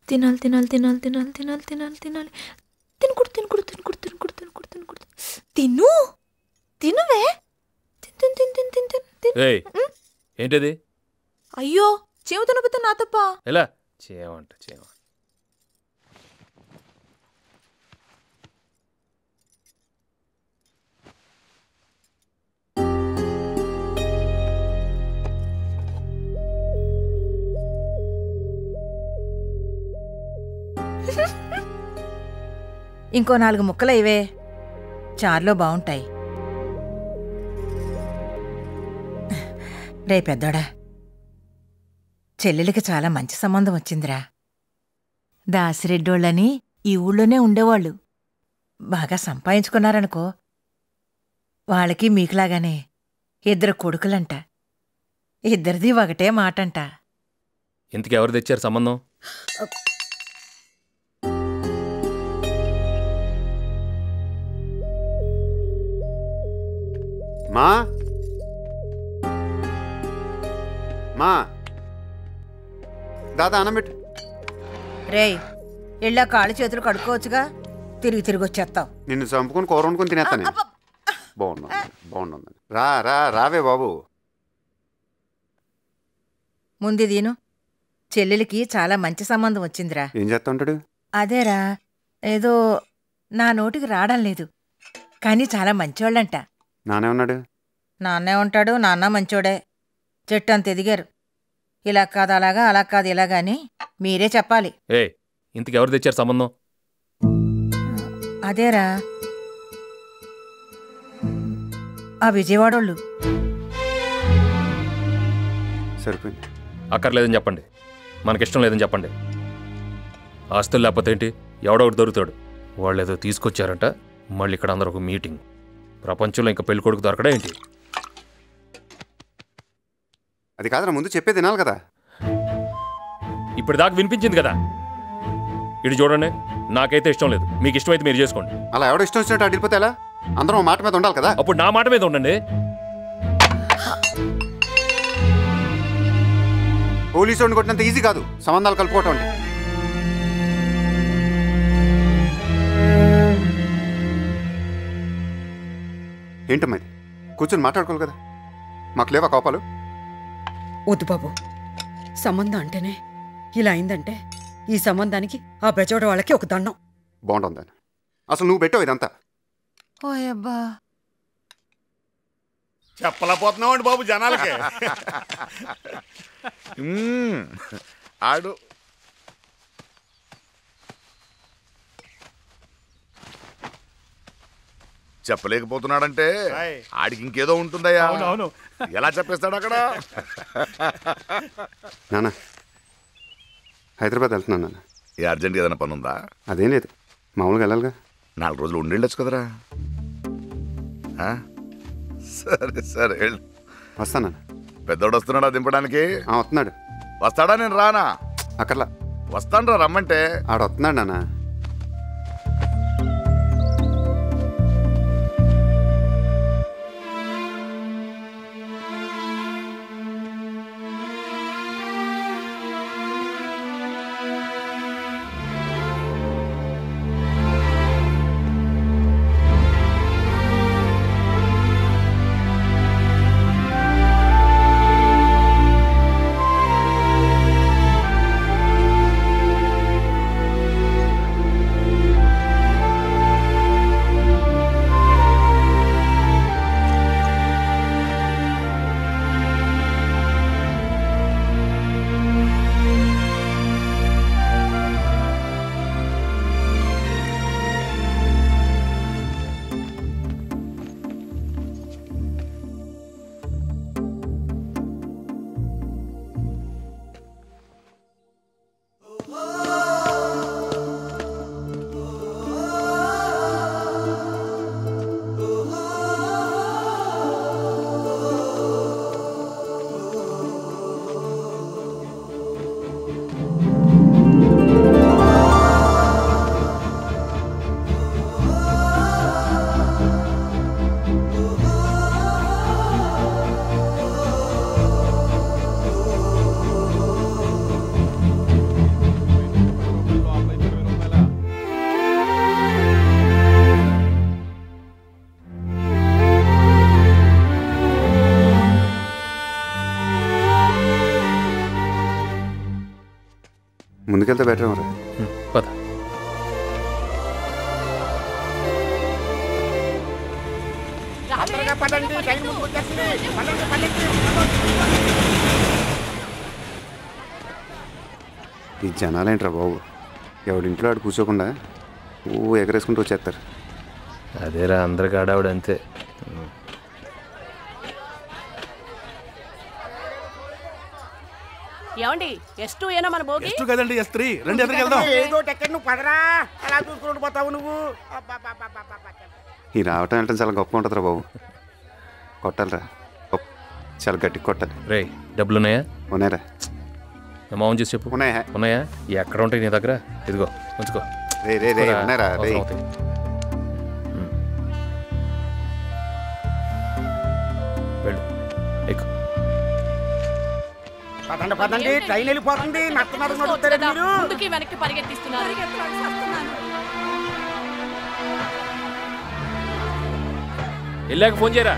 తినాలి తినాలి తినాలి తినాలి తినాలి తినాలి తినాలి తినకూడదు తినకూడదు తినకూడదు తినకూడదు తినకూడదు తినకూడదు తిను తినవే తిన్ తిన్ తిన్ తిన్ తిన్ తిన్ తిన్ ఏంటది? అయ్యో చీమ తినకపోతే నా తప్ప. ఎలా చేయమంట చేయ ఇంకో 4 ముక్కలు ఇవే చారులో బాగుంటాయి. రే పెద్దోడా, చెల్లెలికి చాలా మంచి సంబంధం వచ్చిందిరా. దాసిరెడ్డోళ్ళని ఈ ఊళ్ళోనే ఉండేవాళ్ళు. బాగా సంపాదించుకున్నారనుకో. వాళ్ళకి మీకులాగానే 2 కొడుకులంట. ఇద్దరిది ఒకటే మాటంట. ఇంతకు ఎవరు తెచ్చారు సంబంధం? మా మా దాదా అన్నం పెట్టు. రేయ్, ఇళ్ళ కాళ్ళు చేతులు కడుక్కోవచ్చుగా, తిరిగి తిరిగి వచ్చేస్తావు. నిన్ను చంపుకొని కూర వండుకొని తినేస్తాను. బాగున్నాను బాగున్నాను. రా రా రావే బాబు. ముందు దీను, చెల్లెలికి చాలా మంచి సంబంధం వచ్చిందిరా. ఏం చేస్తా ఉంటాడు? అదేరా, ఏదో నా నోటికి రావడం లేదు, కానీ చాలా మంచోళ్ళంట. నానే ఉన్నాడు? నాన్నే ఉంటాడు, నాన్న మంచోడే. చెట్టు అంత ఎదిగారు. ఇలా కాదు అలాగా, అలా కాదు ఇలాగా అని మీరే చెప్పాలి. ఇంతకు ఎవరు తెచ్చారు సంబంధం? అదేరా, ఆ విజయవాడోళ్ళు. సరిపోయింది. అక్కర్లేదని చెప్పండి, మనకిష్టం లేదని చెప్పండి. ఆస్తులు లేకపోతే ఏంటి, ఎవడో ఒకటి దొరుకుతాడు. వాళ్ళు ఏదో తీసుకొచ్చారంట, మళ్ళీ ఇక్కడ అందరూ ఒక మీటింగ్. ప్రపంచంలో ఇంకా పెళ్లి కొడుకు దొరకడా ఏంటి? అది కాదురా, ముందు చెప్పే తినాలి కదా. ఇప్పుడు దాకా వినిపించింది కదా. ఇటు చూడండి, నాకైతే ఇష్టం లేదు. మీకు ఇష్టమైతే మీరు చేసుకోండి. అలా ఎవడో ఇష్టం వచ్చినట్టు అడిగిపోతే ఎలా? అందరం మాట మీద ఉండాలి కదా. అప్పుడు నా మాట మీద ఉండండి. పోలీసు వాడిని కొట్టినంత ఈజీ కాదు సంబంధాలు కలుపుకోవటం అంటే. ఏంటమ్మా ఇది? కూర్చొని మాట్లాడుకోవాలి కదా. మాకు లేవా కోపాలు? వద్దు బాబు, సంబంధం అంటేనే ఇలా అయిందంటే ఈ సంబంధానికి ఆ బెజోడ వాళ్ళకి ఒక దండం. బాగుంటుందని అసలు నువ్వు పెట్టావు ఇదంతా. ఓయబ్బా, చెప్పలేకపోతున్నావు అండి బాబు జనాలకి. ఆడు చెప్పలేకపోతున్నాడంటే ఆడికి ఇంకేదో ఉంటుందయ్యా. ఎలా చెప్పేస్తాడు అక్కడ? నాన్న హైదరాబాద్ వెళ్తున్నాను నాన్న. ఏ అర్జెంట్ ఏదైనా పని ఉందా? అదేం లేదు, మామూలుగా వెళ్ళాలిగా. 4 రోజులు ఉండేళ్ళొచ్చు కదరా. సరే సరే వెళ్ళు. వస్తాను. పెద్దోడు వస్తున్నాడా దింపడానికి? వస్తున్నాడు. వస్తాడా? నేను రానా? అక్కర్లా, వస్తాను రా, రమ్మంటే. ఆడ వస్తున్నాడు నాన్న. ముందుకెళ్తే బెటర్ మరి. పద. ఈ జనాలేంట్రా బాబు, ఎవడింట్లో ఆడు కూర్చోకుండా ఎగరేసుకుంటూ వచ్చేస్తారు. అదేరా అందరికి ఆడావిడ అంతే. ఏమండి S2 ఏనా మన భోగి? S2 కదండి S3. రండి ఎదురుకి వెళ్దాం. ఏదో టెక్కర్ నువ్వు పదరా, అలా చూసుకుంటూ పోతావు నువ్వు. ఈ రావటం వెళ్ళటం చాలా గొప్ప ఉంటుందిరా బాబు. కొట్టాలిరా, చాలా గట్టిగా కొట్టాలి. రే డబ్బులు ఉన్నాయా? ఉన్నాయరా. అమౌంట్ చూసి చెప్పు. ఉన్నాయా? ఉన్నాయా? ఎక్కడ ఉంటాయి నీ దగ్గర? ఇదిగో ఉంచుకో. రే రే రే ఉన్నారా? రే వెళ్ళు, ఎక్కు. పదండి పదండి, ట్రైన్ వెళ్ళిపోతుంది. ముందుకి వెనక్కి పరిగెత్తిస్తున్నారు. వెళ్ళాక ఫోన్ చేయరా.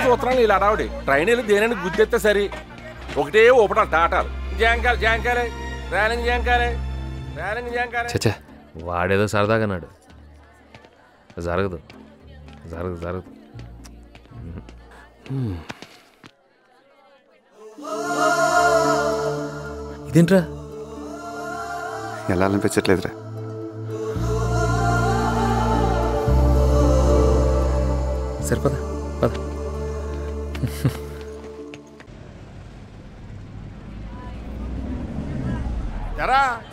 సూత్రాలు ఇలా అడావుడి. ట్రైన్ వెళ్ళి దేని గుద్దెత్తే సరి. ఒకటే ఊపటాలు టాటాలు. జాంకాలు జాంకాలే, రేలింగ్ జాంకాలే, రేలింగ్ జాంకాలే. చచ్చా, వాడేదో సరదాగా అన్నాడు. జరగదు జరగదు జరగదు. ఇదేంట్రా? ఎలా అనిపించట్లేదురా. సరిపదా పద.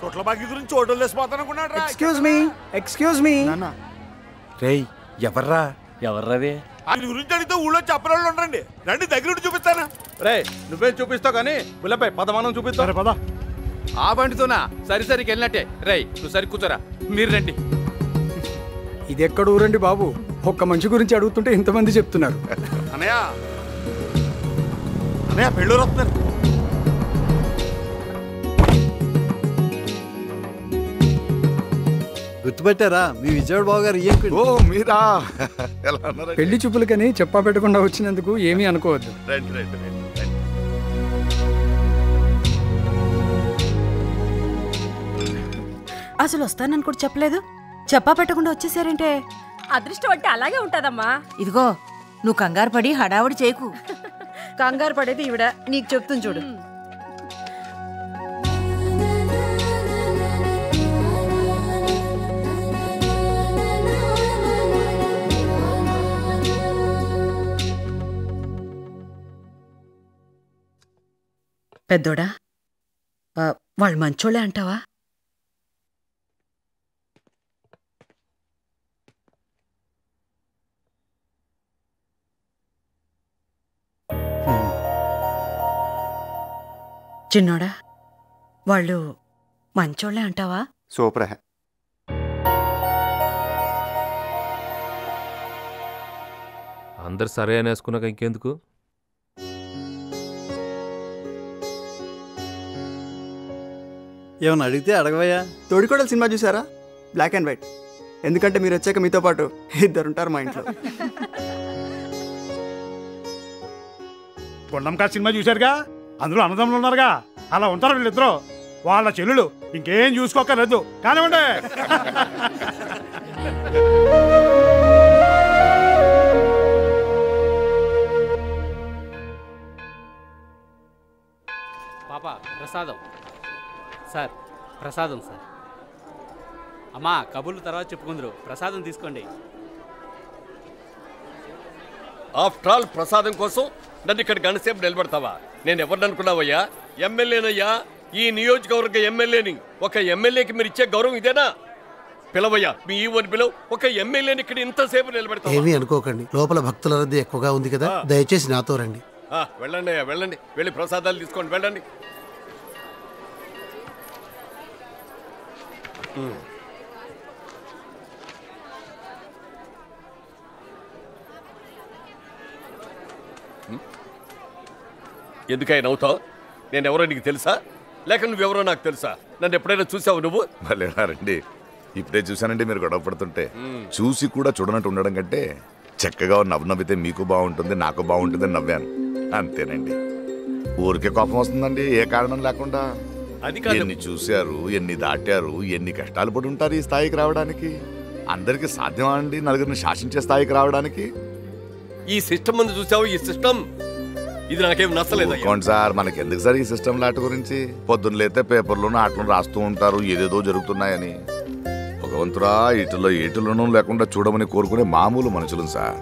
చోట్ల బాకీ గురించి చోటు లేసిపోతానుకున్నాడు. Excuse me. రేయ్ ఎవర్రా? ఎవర్రాది? ఆయన గురించి అడిగితే ఊళ్ళో చెప్పరాళ్ళు ఉండండి. రండి దగ్గర చూపిస్తానా? రే నువ్వేం చూపిస్తావు కానీ బుల్లపై పదమానం చూపిస్తాను. పద. ఆ బండితోనా? సరిసరికి వెళ్ళినట్టే. రేయ్ నువ్వు సరి కూర్చోరా, మీరు రండి. ఇది ఎక్కడ ఊరండి బాబు? ఒక్క మనిషి గురించి అడుగుతుంటే ఇంతమంది చెప్తున్నారు. అన్నయ్య అన్నయ్య పెళ్ళూరు వస్తున్నారు. గుర్తుపెట్టారా? మీ విజయవాడ బాబు గారు ఓ మీరా? ఎలా అన్నారు? పెళ్లి చూపులకని చెప్పా పెట్టకుండా వచ్చినందుకు ఏమీ అనుకోవద్దు. రండి రండి రండి. అసలు వస్తానని కూడా చెప్పలేదు, చెప్పా పెట్టకుండా వచ్చేసారంటే. అదృష్టం అంటే అలాగే ఉంటదమ్మా. ఇదిగో నువ్వు కంగారు పడి హడావుడి చేయకు. కంగారు పడేది ఈవిడ, నీకు చెప్తుంది చూడు. పెద్దోడా, వాళ్ళు మంచోళ్ళే అంటావా? చిన్నోడా, వాళ్ళు మంచోళ్ళే అంటావా? సూపర్. అందరు సరే అనేసుకున్నాక ఇంకెందుకు? ఏమన్నా అడిగితే అడగవయ్యా. తోడికోడలు సినిమా చూసారా? Black and white. ఎందుకంటే మీరు వచ్చాక మీతో పాటు ఇద్దరుంటారు మా ఇంట్లో. కొండంకా సినిమా చూశారుగా? అందులో అన్నదమ్ములు ఉన్నారుగా, అలా ఉంటారు వీళ్ళిద్దరు. వాళ్ళ చెల్లెలు ఇంకేం చూసుకోకర్లేదు. కానివ్వండి. పాప ప్రసాదం సార్, ప్రసాదం సార్. అమ్మా కబుర్లు తర్వాత చెప్పుకుందరు, ప్రసాదం తీసుకోండి. ఆఫ్టర్ ఆల్ ప్రసాదం కోసం నన్ను ఇక్కడ గంటసేపు నిలబడతావా? నేను ఎవరిని అనుకున్నావయ్యా? ఎమ్మెల్యేనయ్యా, ఈ నియోజకవర్గ ఎమ్మెల్యేని. ఒక ఎమ్మెల్యేకి మీరు ఇచ్చే గౌరవం ఇదేనా? పిలవయ్యా, మీ ఈవోని పిలవ. ఒక ఎమ్మెల్యేని ఇక్కడ ఇంతసేపు నిలబెడతావా? ఏమీ అనుకోకండి, లోపల భక్తుల రద్దీ ఎక్కువగా ఉంది కదా, దయచేసి నాతో రండి. వెళ్ళండి అయ్యా, వెళ్ళండి. వెళ్ళి ప్రసాదాలు తీసుకోండి, వెళ్ళండి. ఎందుకైనా అవుతావు? నేనెవరో నీకు తెలుసా, లేక నువ్వెవరో నాకు తెలుసా? నన్ను ఎప్పుడైనా చూసావు నువ్వు? భలేనారండి, ఇప్పుడే చూశానండి మీరు గొడవ పడుతుంటే. చూసి కూడా చూడనట్టు ఉండడం కంటే చక్కగా నవ్వితే మీకు బాగుంటుంది, నాకు బాగుంటుంది అని నవ్వాను, అంతేనండి. ఊరికే కోపం వస్తుందండి ఏ కారణం లేకుండా. అది కాదు. ఎన్ని చూశారు, ఎన్ని దాటారు, ఎన్ని కష్టాలు పడి ఉంటారు ఈ స్థాయికి రావడానికి. అందరికి సాధ్యమా అండి నలుగురిని శాసించే స్థాయికి రావడానికి? ఈ సిస్టమ్ ముందు చూసావు, ఈ సిస్టమ్ ఇది నాకేం నచ్చలేదు. అనుకోండి సార్, మనకి ఎందుకు సార్ ఈ సిస్టమ్ లాట గురించి? పొద్దున్న లేతే పేపర్లోనూ ఆటలు రాస్తూ ఉంటారు ఏదేదో జరుగుతున్నాయని. భగవంతురా ఇటులో ఏటులోనూ లేకుండా చూడమని కోరుకునే మామూలు మనుషులు సార్.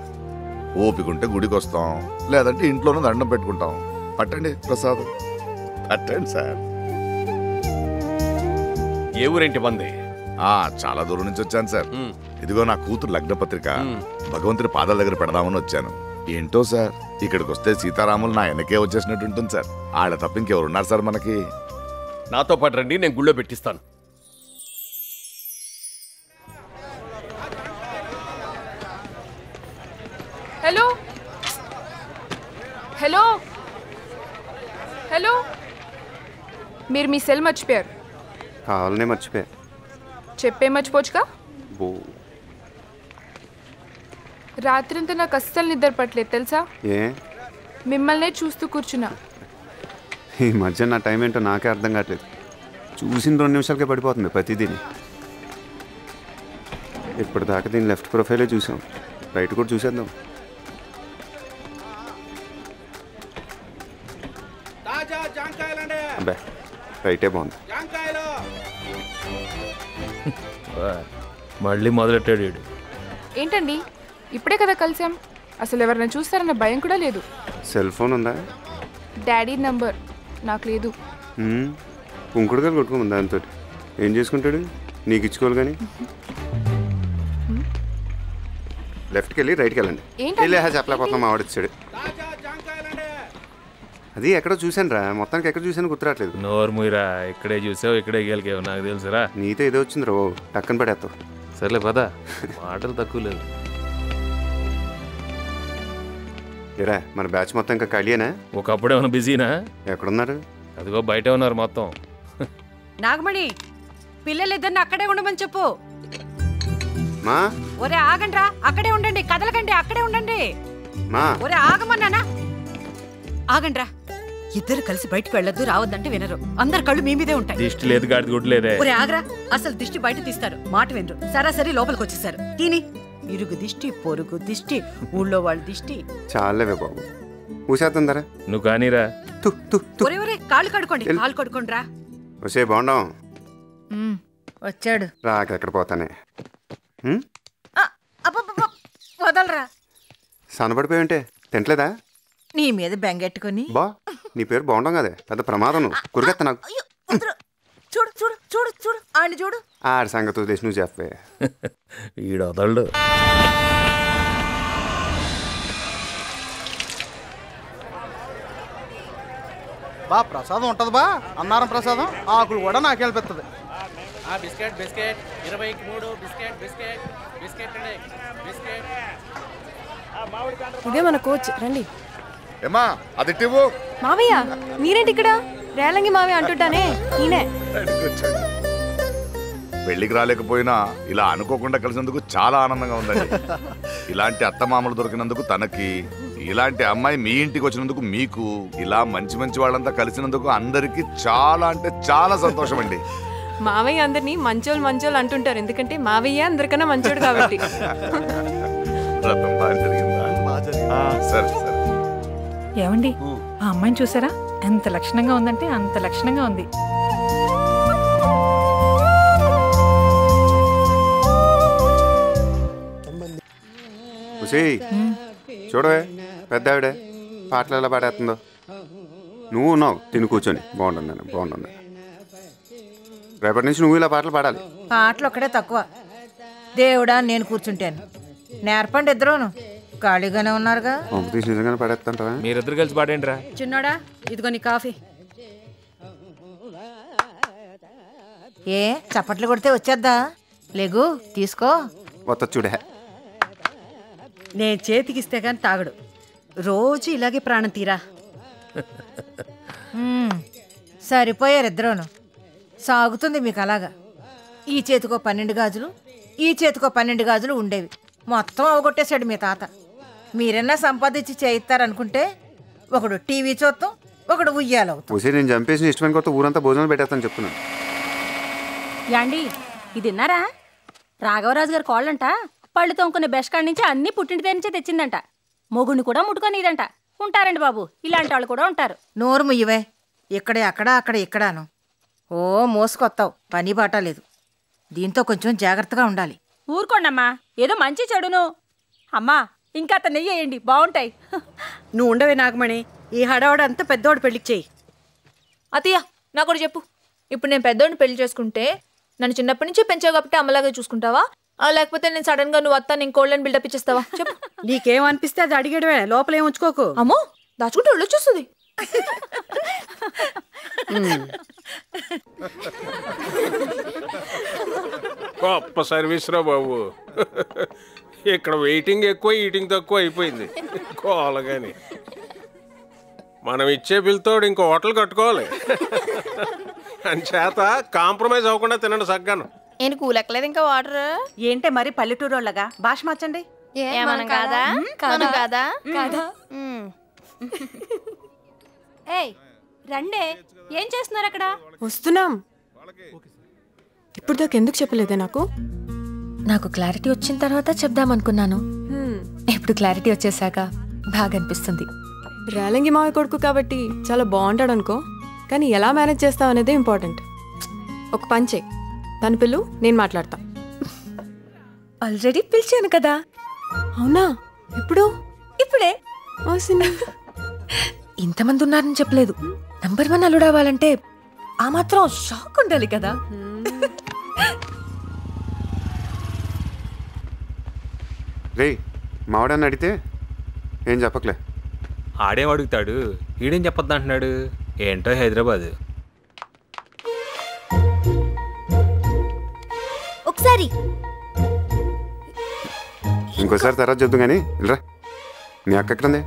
ఓపికంటే గుడికి వస్తాం, లేదంటే ఇంట్లోనూ దండం పెట్టుకుంటాం. పట్టండి ప్రసాదం, పట్టండి సార్. ఏ ఊరేంటి మంది? చాలా దూరం నుంచి వచ్చాను సార్. ఇదిగో నా కూతురు లగ్న పత్రిక భగవంతుడి పాదాల దగ్గర పెడదామని వచ్చాను. ఏంటో సార్, ఇక్కడికి వస్తే సీతారాములు నా వెనకే వచ్చేసినట్టు ఉంటుంది సార్. ఆడ తప్ప ఇంకెవరున్నారు సార్ మనకి? నాతో పాటు రండి, నేను గుళ్ళో పెట్టిస్తాను. హలో హలో హలో, మీరు మీ సెల్ మర్చిపోయారు. కావాలనే మర్చిపోయా. చెప్పే మర్చిపోవచ్చుగా. రాత్రింతా నాకు అస్సలు నిద్ర పట్టలేదు తెలుసా. ఏ మిమ్మల్నే చూస్తూ కూర్చున్నా. ఈ మధ్య నా టైం ఏంటో నాకే అర్థం కావట్లేదు. చూసిన 2 నిమిషాలకే పడిపోతుంది ప్రతిదీని. ఇప్పటిదాకా దీని లెఫ్ట్ ప్రొఫైలే చూసాం, రైట్ కూడా చూసేద్దాం. అబ్బా రైటే బాగుంది. మళ్ళీ మొదలెట్టాడు. ఏంటండి ఇప్పుడే కదా కలిసాం, అసలు ఎవరైనా చూస్తారన్న భయం కూడా లేదు. సెల్ ఫోన్ ఉందా? డాడీ నంబర్ నాకు లేదు. ఉంకుడుగా కొట్టుకోమంది దాంతో. ఏం చేసుకుంటాడు? నీకు ఇచ్చుకోవాలి కానీ. లెఫ్ట్కి వెళ్ళి రైట్కి వెళ్ళండి. వెళ్ళి చెప్పలేకపోతున్నాం, మా వాడిచ్చాడు. అది ఎక్కడో చూశాను రా, మొత్తానికి ఎక్కడ చూసాను గుర్తురాట్లేదు. నోరు ముయిరా, ఇక్కడే చూసావు ఇక్కడే గెలికావు, నాకు తెలుసురా. నీతో ఏదో వచ్చింది రా, టక్కన పడేస్తావు. సర్లే పదా, మాటలు తక్కువ లేదు. ఏరా మన బ్యాచ్ మొత్తం ఇంకా ఖాళీయేనా? ఒకప్పుడు ఏమైనా బిజీనా? ఎక్కడున్నారు? అదిగో బయటే ఉన్నారు మొత్తం. నాగమణి, పిల్లలిద్దరిని అక్కడే ఉండమని చెప్పు. మా ఒరే ఆగండ్రా, అక్కడే ఉండండి, కదలకండి, అక్కడే ఉండండి. మా ఒరే ఆగమన్నానా? ఆగండ్రా, ఇద్దరు కలిసి బయటకు వెళ్ళొద్దు, రావద్దంటే వినరు. అందరు కళ్ళు మీ మీదే ఉంటాయి. దిష్టి లేదు, గాడిద గుడ్డు లేదే. ఒరే ఆగరా, అసలు దిష్టి బయట తీస్తారు, మాట వినరు. సరాసరి లోపలికి వచ్చేసారు. తిని ఇరుగు దిష్టి, పొరుగు దిష్టి, ఊళ్ళో వాళ్ళ దిష్టి. చాలేవే బాబు, ఊసేస్తుందరా. నువ్వు కానీరా. ఒరే ఒరే, కాళ్ళు కడుకోండి, కాళ్ళు కడుకోండి రా. వచ్చే బాగుండం. వచ్చాడు. రాకెక్కడ పోతానే. వదలరా. సన్నపడిపోయింటే తింటలేదా? నీ మీద బెంగెట్టుకుని. బా నీ పేరు బాగుండం కదే, పెద్ద ప్రమాదం. నువ్వు కురిగెత్త నాకు. చూడు చూడు చూడు చూడు, ఆడిని చూడు. ఆడి సంగతి వదిలేసి నువ్వు చెప్పే. ఈడు వదలడు. బా ప్రసాదం ఉంటుంది బా, అన్నారం ప్రసాదం. ఆకులు కూడా నాకు వెళ్ళిపోతుంది. బిస్కెట్ బిస్కెట్ 20కి 3 బిస్కెట్ బిస్కెట్ బిస్కెట్ అండి బిస్కెట్. ఇదే మన కోచ్, రండి. ఏమా అది టివ్వు. మావయ్య మీరేంటి ఇక్కడ? రేలంగి మావయ్య అంటుంటానే, ఈయనే. పెళ్లికి రాలేకపోయినా ఇలా అనుకోకుండా కలిసినందుకు చాలా ఆనందంగా ఉందండి. ఇలాంటి అత్తమామలు దొరికినందుకు తనకి, ఇలాంటి అమ్మాయి మీ ఇంటికి వచ్చినందుకు మీకు, ఇలా మంచి మంచి వాళ్ళంతా కలిసినందుకు అందరికీ చాలా అంటే చాలా సంతోషం అండి. మావయ్య అందరినీ మంచోళ్ళు మంచోళ్ళు అంటుంటారు, ఎందుకంటే మావయ్య అందరికన్నా మంచోడు కాబట్టి. సరే సరే. ఏమండి, ఆ అమ్మాయిని చూసారా? ఎంత లక్షణంగా ఉందంటే అంత లక్షణంగా ఉంది. చూడవే పెద్ద ఆవిడే పాటలు ఎలా పాడేస్తుందో. నువ్వు ఉన్నావు తిని కూర్చొని. బాగుంటుంది బాగుంటుంది. రేపటి నుంచి నువ్వు ఇలా పాటలు పాడాలి. పాటలు ఒక్కడే తక్కువ. దేవుడా నేను కూర్చుంటాను. నేర్పండి ఇద్దరును, ఖాళీగానే ఉన్నారుగా. తీసి నిజంగానే పాడేస్తుంటావా? మీరిద్దరు కలిసి పాడేంటి రా. చిన్నోడా, ఇదిగో నీ కాఫీ. ఏ చప్పట్లు కొడితే వచ్చేద్దా? లేగు తీసుకో. వస్తా చూడే. నేను చేతికిస్తే కానీ తాగడు. రోజు ఇలాగే ప్రాణం తీరా. సరిపోయారు ఇద్దరూను. సాగుతుంది మీకు అలాగా. ఈ చేతికో 12 గాజులు, ఈ చేతికో 12 గాజులు ఉండేవి. మొత్తం అవగొట్టేశాడు మీ తాత. మీరన్నా సంపాదించి చేయిస్తారనుకుంటే ఒకడు టీవీ చూస్తాం, ఒకడు ఉయ్యాలవుతాం. ఉసే నేను చంపేసిన ఇష్టమైన కొత్త ఊరంతా భోజనాలు పెట్టేస్తాను చెప్తున్నాను. యాండి ఇది విన్నారా? రాఘవరాజు గారి కోళ్ళంట పళ్ళు తోముకునే బెష్కాడి నుంచి అన్ని పుట్టింటి నుంచే తెచ్చిందంట. మొగుడిని కూడా ముట్టుకొనిదంట. ఉంటారండి బాబు, ఇలాంటి వాళ్ళు కూడా ఉంటారు. నోరు ముయ్యవే. ఇక్కడే అక్కడ, అక్కడ ఇక్కడాను. ఓ మోసుకొత్తావు, పని బాట లేదు. దీంతో కొంచెం జాగ్రత్తగా ఉండాలి. ఊరుకోండమ్మా, ఏదో మంచి చెడును. అమ్మా ఇంకా అతను నెయ్యేయండి, బాగుంటాయి. నువ్వు ఉండవే నాగమణి, ఈ హడావడంతా పెద్దోడు పెళ్లికి చెయ్యి. అతయ్య నాకు కూడా చెప్పు. ఇప్పుడు నేను పెద్దోడిని పెళ్లి చేసుకుంటే నన్ను చిన్నప్పటి నుంచి పెంచావు కాబట్టి అమ్మలాగా చూసుకుంటావా, లేకపోతే నేను సడన్ గా నువ్వు అత్త నేను కోళ్ళని బిల్డప్ ఇచ్చేస్తావా? చెప్పు. నీకేమనిపిస్తే అది అడిగడమే, లోపలేం ఉంచుకోకు. అమ్మో దాచుకుంటే ఒళ్ళు వచ్చేస్తుంది. గొప్ప సర్వీస్ రా బాబు. ఇక్కడ వెయిటింగ్ ఎక్కువ, ఈటింగ్ తక్కువ అయిపోయింది. కోలగాని మనం ఇచ్చే బిల్తో ఇంకో హోటల్ కట్టుకోవాలి. అని చేత కాంప్రమైజ్ అవ్వకుండా తినండి సగ్గాను. నేను కూలెక్కలేదు ఇంకా వాటర్. ఏంటే మరి పల్లెటూరు వాళ్ళగా భాష మార్చండి. ఏమన్నా కాదా? కాదా? కాదా? ఏయ్ రండే, ఏం చేస్తున్నారు అక్కడ? వస్తున్నాం. ఇప్పుడు దాకా ఎందుకు చెప్పలేదే నాకు? నాకు క్లారిటీ వచ్చిన తర్వాత చెప్దామనుకున్నాను. ఇప్పుడు క్లారిటీ వచ్చేసాక బాగా అనిపిస్తుంది. రేలంగి మావి కొడుకు కాబట్టి చాలా బాగుంటాడు అనుకో, కానీ ఎలా మేనేజ్ చేస్తావు అనేది ఇంపార్టెంట్. ఒక పంచే తన పిల్లు, నేను మాట్లాడతా. ఆల్రెడీ పిలిచాను కదా. అవునా? ఇప్పుడు? ఇప్పుడే. ఇంతమంది ఉన్నారని చెప్పలేదు. నంబర్ 1 అల్లుడు అవ్వాలంటే ఆ మాత్రం షాక్ ఉండాలి కదా. రే మావాడని అడిగితే ఏం చెప్పకలే. ఆడేం అడుగుతాడు, ఈడేం చెప్పొద్దు అంటున్నాడు. ఏంటో హైదరాబాద్. ఒకసారి ఇంకోసారి తర్వాత చెప్తాం కానీ ఇలా నీ అక్క ఎక్కడుంది?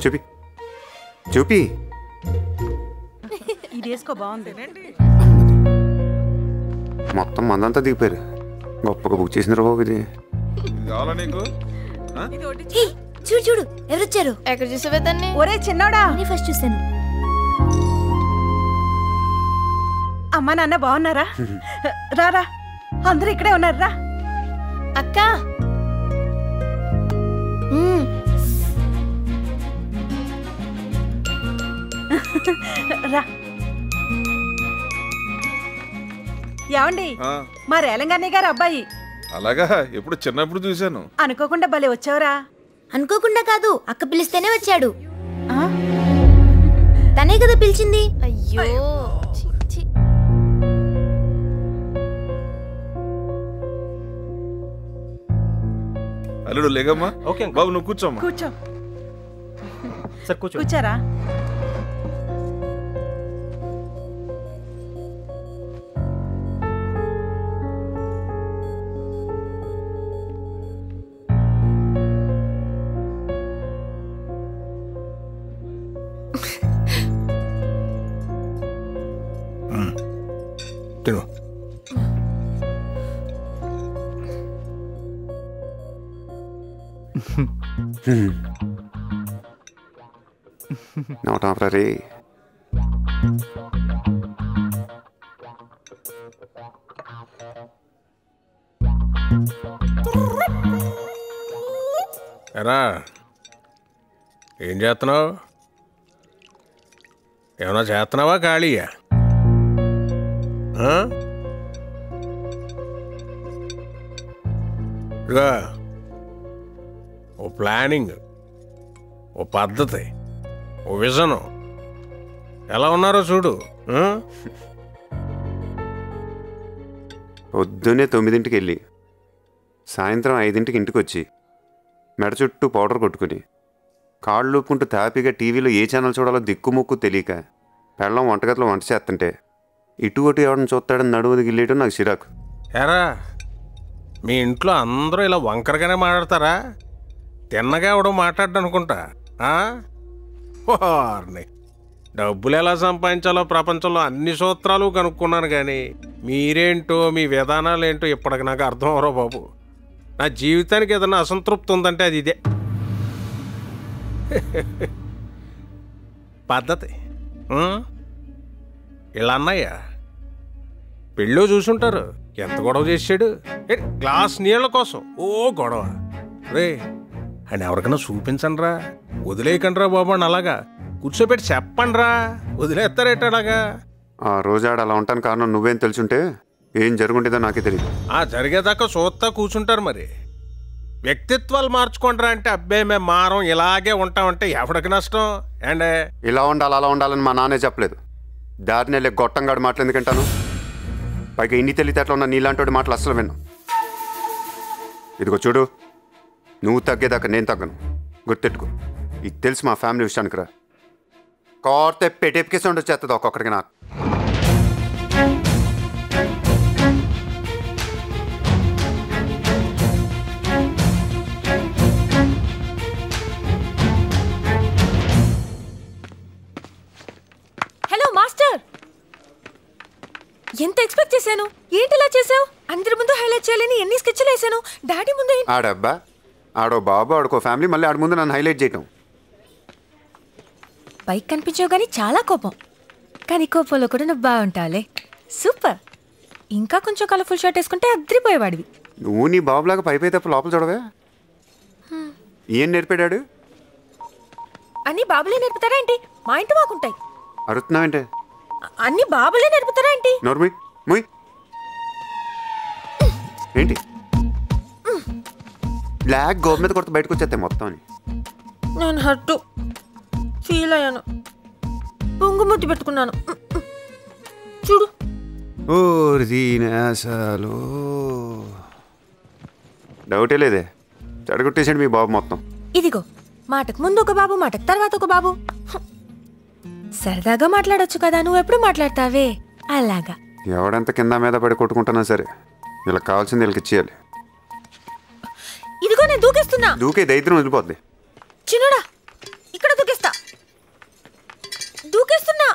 చూపి చూపి. ఇది వేసుకో, బాగుంది. మొత్తం మందంతా దిగిపోయారు. గొప్పగా బుక్ చేసిన బాబు ఇది. చూడు చూడు ఎవరొచ్చారు. ఎక్కడ చూసావే దాన్ని? ఒరే చిన్నోడా, ఫస్ట్ చూసాను. అమ్మా నాన్న బాగున్నారా? రారా, అందరూ ఇక్కడే ఉన్నారు. రా అక్క. రా. ఏమండి, మా రేలంగన్నయ్య గారు అబ్బాయి. అలాగా? ఎప్పుడు చిన్నప్పుడు చూశాను. అనుకోకుండా భలే వచ్చావురా. అనుకోకుండా కాదు, అక్క పిలిస్తేనే వచ్చాడు. తనే కదా పిలిచింది. అయ్యో అల్లుడు లేగమ్మా. ఓకే బాబు, నువ్వు కూర్చోమ్మా. కూర్చో. సార్ కూర్చో. కూర్చోరా. తిను. నోటాపరా రే. ఎరా ఏం చేస్తున్నావు? ఏమన్నా చేస్తున్నావా ఖాళీయా? ఇదిగా ఓ ప్లానింగ్, ఓ పద్ధతి, ఓ విజను ఎలా ఉన్నారో చూడు. పొద్దున్నే 9ంటికి వెళ్ళి సాయంత్రం 5ంటికి ఇంటికి వచ్చి మెడ చుట్టూ పౌడర్ కొట్టుకుని కాళ్ళు ఊపుకుంటూ తాపిగా టీవీలో ఏ ఛానల్ చూడాలో దిక్కుముక్కు తెలియక పెళ్ళం వంటగదిలో వంట చేస్తుంటే ఇటు అటు ఎవరిని చూస్తాడని నడువుది గిల్లేయడం నాకు చిరాకు. ఎరా మీ ఇంట్లో అందరూ ఇలా వంకరగానే మాట్లాడతారా? తిన్నగా ఎవడో మాట్లాడ్డా అనుకుంటా. వారిని డబ్బులు ఎలా సంపాదించాలో ప్రపంచంలో అన్ని సూత్రాలు కనుక్కున్నాను కానీ మీరేంటో మీ విధానాలు ఏంటో ఇప్పటికి నాకు అర్థం అవరో బాబు. నా జీవితానికి ఏదైనా అసంతృప్తి ఉందంటే అది ఇదే. పద్ధతి ఇలా అన్నయ్య పెళ్ళో చూసుంటారు, ఎంత గొడవ చేసాడు. గ్లాస్ నీళ్ళ కోసం ఓ గొడవ. రే అని ఎవరికైనా చూపించండి రా, వదిలేయకండి రా బాబు అని అలాగా కూర్చోబెట్టి చెప్పండి రా, వదిలేస్తారేట అలాగా. ఆ రోజు ఆడ అలా ఉంటాను కారణం నువ్వేం తెలుసుంటే ఏం జరుగుంటుందో నాకే తెలియదు. ఆ జరిగేదాకా చూస్తా కూర్చుంటారు. మరి వ్యక్తిత్వాలు మార్చుకుంటారా అంటే అబ్బాయి మేము మారం ఇలాగే ఉంటామంటే ఎవడికి నష్టం అండ్ ఇలా ఉండాలి అలా ఉండాలని మా నాన్నే చెప్పలేదు. దారిని వెళ్ళే గొట్టంగాడు మాటలు ఎందుకంటాను? పైగా ఇన్ని తెలివితేటలు ఉన్న నీలాంటి మాటలు అస్సలు విన్ను. ఇదిగో చూడు, నువ్వు తగ్గేదాకా నేను తగ్గను, గుర్తెట్టుకో. ఇది తెలుసు మా ఫ్యామిలీ విషయానికి రా. కోర్తే పెట్టేపికేసి ఉండొచ్చేస్తుంది ఒక్కొక్కడికి నాకు. హలో మాస్టర్, ఎంత ఎక్స్పెక్ట్ చేశాను? ఏంటి ఇలా చేసావు? అందరి ముందు హైలైట్ చేయాలని ఎన్ని స్కెచ్లు వేసాను. డాడీ ముందు ఆడబ్బా ఆడో బాబు ఆడుకో ఫ్యామిలీ, మళ్ళీ ఆడ ముందు నన్ను హైలైట్ చేయటం. పైకి కనిపించావు కానీ చాలా కోపం, కానీ కోపంలో కూడా నువ్వు బాగుంటావులే. సూపర్. ఇంకా కొంచెం కలర్ఫుల్ షర్ట్ వేసుకుంటే అద్రిపోయేవాడివి. నువ్వు నీ బాబులాగా పైపై తప్ప లోపల చూడవే. ఏం నేర్పాడాడు? అన్ని బాబులే నేర్పుతారా ఏంటి? మా ఇంటి మాకుంటాయి. అరుతున్నావేంటే? అన్ని బాబులే నేర్పుతారా ఏంటి? నోర్మి ముయ్. ఏంటి బ్లాక్ గోబు మీద కొడితే బయటకు వచ్చేస్తాయి మొత్తం అని. నేను హర్టు ఫీల్ అయ్యాను, పొంగుముద్దు పెట్టుకున్నాను. చూడు. ఓసాలు డౌటే లేదే, చెడగొట్టేసాడు మీ బాబు మొత్తం. ఇదిగో, మాటకు ముందు ఒక బాబు, మాటకు తర్వాత ఒక బాబు. సరదాగా మాట్లాడొచ్చు కదా, నువ్వు ఎప్పుడు మాట్లాడతావే అలాగా. ఎవడంత కింద మీద పడి కొట్టుకుంటున్నా సరే వీళ్ళకి కావాల్సింది వీళ్ళకి ఇచ్చేయాలి. ఇదిగో నేను దూకేస్తున్నా. దూకే దైత్రం వదిలిపోద్ది. చిన్నడా ఇక్కడ దూకేస్తా, దూకేస్తున్నా.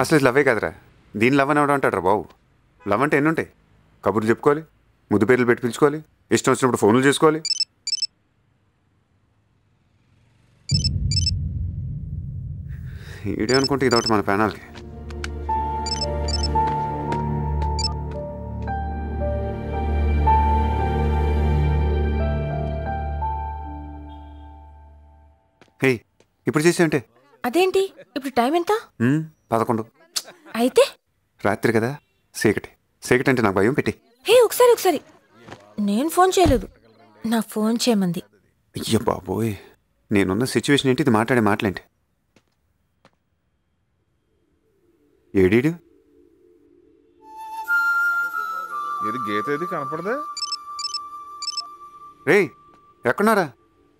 అసలు ఇది లవ్వే కదరా, దీని లవ్ అని ఎవడ అంటాడు బాబు. లవ్ అంటే ఎన్ని ఉంటాయి? కబుర్లు చెప్పుకోవాలి, ముద్దు పేర్లు పెట్టి పిలుచుకోవాలి, ఇష్టం వచ్చినప్పుడు ఫోన్లు చేసుకోవాలి. ఈడే అనుకుంటే ఇదొకటి మన ప్యానల్కి. హే ఇప్పుడు చేసేయంటే అదేంటి ఇప్పుడు టైం ఎంత? 11. అయితే రాత్రి కదా, చీకటి అంటే నాకు భయం. పెట్టి హే ఒకసారి నేను ఫోన్ చేయలేదు, నా ఫోన్ చేయమంది. అయ్యో బాబోయ్, నేనున్న సిచ్యువేషన్ ఏంటి? ఇది మాట్లాడే మాటలేంటి? ఏడీడు ఇది గీత ఏది కనపడదా? రే ఎక్కడున్నారా?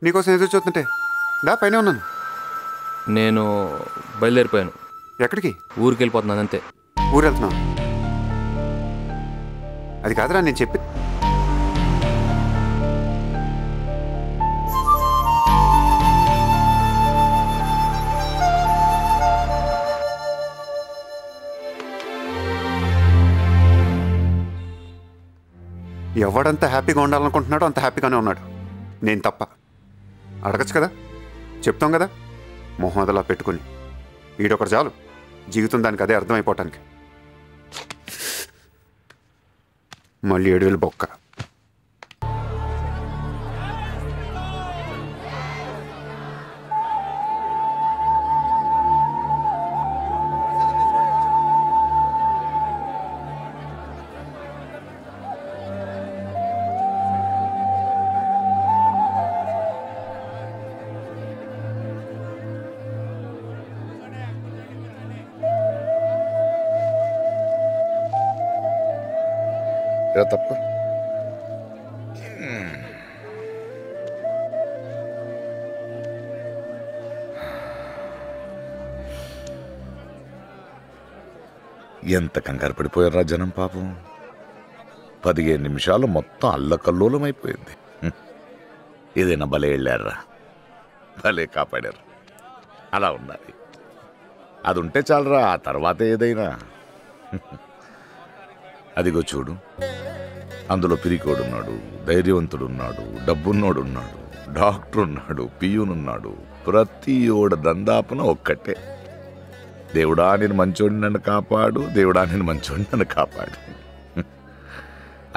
నీకోసం ఎదురు చూస్తుంటే దా పైన ఉన్నాను. నేను బయలుదేరిపోయాను. ఎక్కడికి? ఊరికి వెళ్ళిపోతున్నాను అంతే. ఊరు వెళ్తున్నావు? అది కాదురా నేను చెప్పి. ఎవడంత హ్యాపీగా ఉండాలనుకుంటున్నాడో అంత హ్యాపీగానే ఉన్నాడు, నేను తప్ప. అడగచ్చు కదా, చెప్తాం కదా, మొహమ్మదలా పెట్టుకుని. ఈడొకరు చాలు జీవితం దానికి అదే అర్థమైపోవటానికి. మళ్ళీ 7,000 బొక్క. తప్ప ఎంత కంగారు పడిపోయారా జనం పాపం. 15 నిమిషాలు మొత్తం అల్లకల్లోలం అయిపోయింది. ఏదైనా భలే వెళ్ళారా, భలే కాపాడారు. అలా ఉండాలి. అది ఉంటే చాలరా, ఆ తర్వాత ఏదైనా. అదిగో చూడు, అందులో పిరికోడున్నాడు, ధైర్యవంతుడున్నాడు, డబ్బున్నోడున్నాడు, డాక్టర్ ఉన్నాడు, పియూనున్నాడు. ప్రతి ఓడ దందాపున ఒక్కటే, దేవుడా నేను మంచోడిని నన్ను కాపాడు, దేవుడా నేను మంచోడిని నన్ను కాపాడు.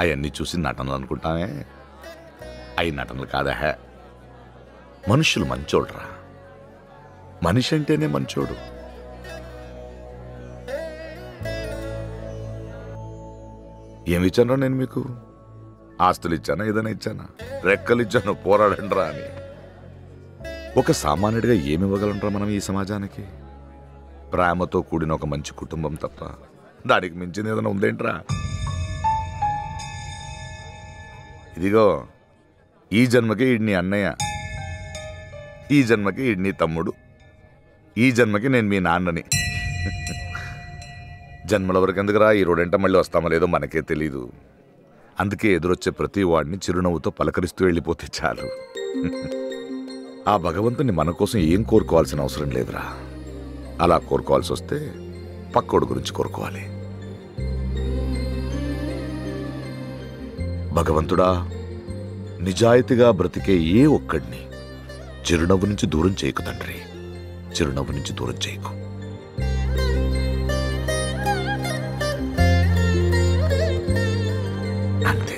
అవన్నీ చూసి నటనలు అనుకుంటానే, అవి నటనలు కాదా. మనుషులు మంచోడురా, మనిషి అంటేనే మంచోడు. ఏమి ఇచ్చానో నేను మీకు? ఆస్తులు ఇచ్చానా, ఏదైనా ఇచ్చానా? రెక్కలు ఇచ్చాను, పోరాడండ్రా అని. ఒక సామాన్యుడిగా ఏమి ఇవ్వగలంరా మనం ఈ సమాజానికి? ప్రేమతో కూడిన ఒక మంచి కుటుంబం తప్ప దానికి మించింది ఏదైనా ఉందేంట్రా? ఇదిగో, ఈ జన్మకి ఈడు నీ అన్నయ్య, ఈ జన్మకి ఈడు నీ తమ్ముడు, ఈ జన్మకి నేను మీ నాన్నని. జన్మల వరకు ఎందుకురా, ఈ రోడెంట మళ్ళీ వస్తామో లేదో మనకే తెలీదు. అందుకే ఎదురొచ్చే ప్రతి వాడిని చిరునవ్వుతో పలకరిస్తూ వెళ్ళిపోతే చాలు. ఆ భగవంతుని మన కోసం ఏం కోరుకోవాల్సిన అవసరం లేదురా. అలా కోరుకోవాల్సి వస్తే పక్కోడు గురించి కోరుకోవాలి. భగవంతుడా, నిజాయితీగా బ్రతికే ఏ ఒక్కడిని చిరునవ్వు నుంచి దూరం చేయకు తండ్రి, చిరునవ్వు నుంచి దూరం చేయకు. అంతే.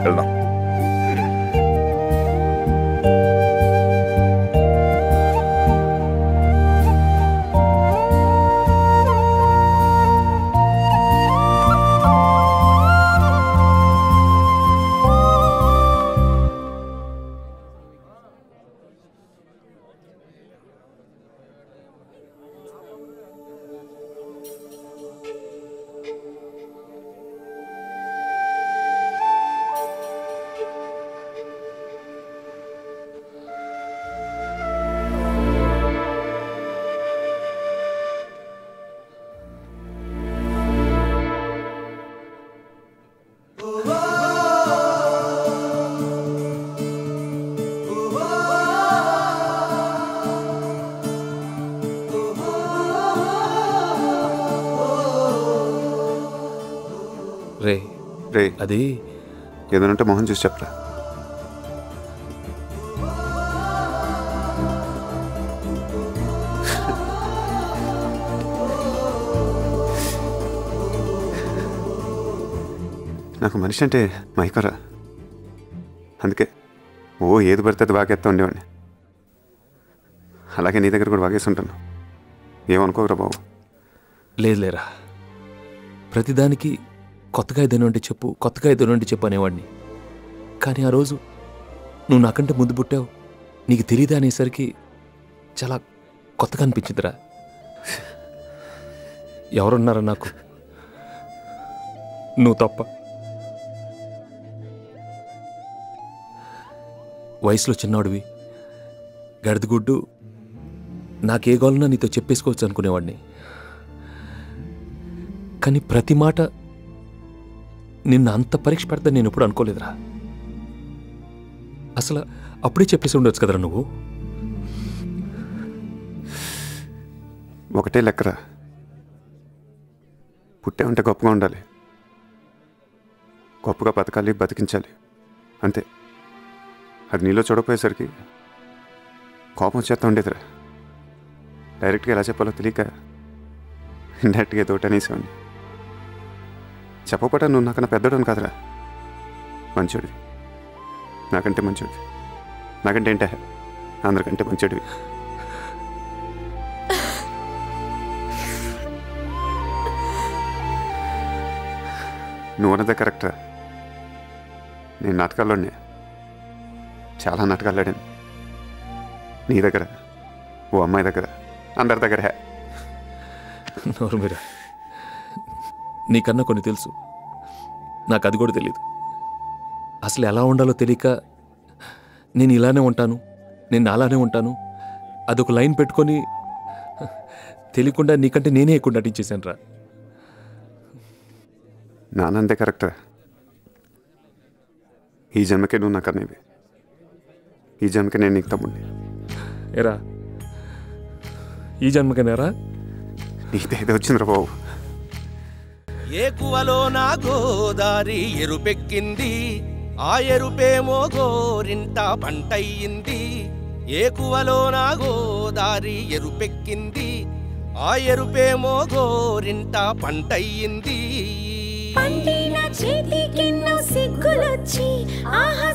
వెళ్దాం. రే రే, అది ఏదైనా మొహం చూసి చెప్పరా. నాకు మనిషి అంటే మైకరా, అందుకే ఏది పడితే అది బాగేస్తా ఉండేవాడిని. అలాగే నీ దగ్గర కూడా బాగేసి ఉంటాను. ఏమనుకోకరా బాబు. లేదులేరా, ప్రతిదానికి కొత్తగా ఏదైనా ఉంటే చెప్పు, కొత్తగా ఏదైనా ఉంటే చెప్పు అనేవాడిని. కానీ ఆ రోజు నువ్వు నాకంటే ముందు పుట్టావు, నీకు తెలియదా అనేసరికి చాలా కొత్తగా అనిపించిందిరా. ఎవరున్నారా నాకు, నువ్వు తప్ప. వయసులో చిన్నవాడివి, గడిదిగుడ్డు, నాకే గోలన్నా నీతో చెప్పేసుకోవచ్చు అనుకునేవాడిని. కానీ ప్రతి మాట నిన్ను అంత పరీక్ష పెడతా నేను ఎప్పుడు అనుకోలేదురా. అసలు అప్పుడే చెప్పేసి ఉండొచ్చు కదరా నువ్వు. ఒకటే లెక్కరా, పుట్టే ఉంటే గొప్పగా ఉండాలి, గొప్పగా బతకాలి, బతికించాలి, అంతే. అది నీలో చూడకపోయేసరికి కోపం వచ్చేస్తా ఉండేదిరా. డైరెక్ట్గా ఎలా చెప్పాలో తెలియక ఇండైరెక్ట్గా ఏదో అనేసేవాడిని. చెప్పపట నువ్వు నాకన్నా పెద్దోడు కాదురా, మంచోడివి, నాకంటే మంచోడివి, నాకంటే ఏంటే అందరికంటే మంచోడివి. నువ్వు అన్నదే కరెక్టరా. నేను నాటకాల్లోనే చాలా నాటకాలు ఆడాను. నీ దగ్గర, ఓ అమ్మాయి దగ్గర, అందరి దగ్గర హే. నోరు మీరా, నీకన్నా కొన్ని తెలుసు, నాకు అది కూడా తెలియదు. అసలు ఎలా ఉండాలో తెలియక నేను ఇలానే ఉంటాను, నేను అలానే ఉంటాను, అదొక లైన్ పెట్టుకొని తెలియకుండా నీకంటే నేనే ఎక్కువ నటించేశాను రా. నానంతే కరెక్ట్. ఈ జన్మకే నువ్వు నాకు అనేవి, ఈ జన్మకే నేను నీకు తమ్ముడిని. ఏరా ఈ జన్మకేనేరా? నీదేదో వచ్చిందిరా బాబు. ఏకువలో నా గోదారి ఎరుపెక్కింది, ఆ ఎరుపేమో గోరింట పంటయ్యింది. ఏకువలో నా గోదారి ఎరుపెక్కింది, ఆ ఎరుపేమో గోరింట పంటయ్యింది. పండిన చేతికెన్నో సిగ్గులొచ్చి ఆహా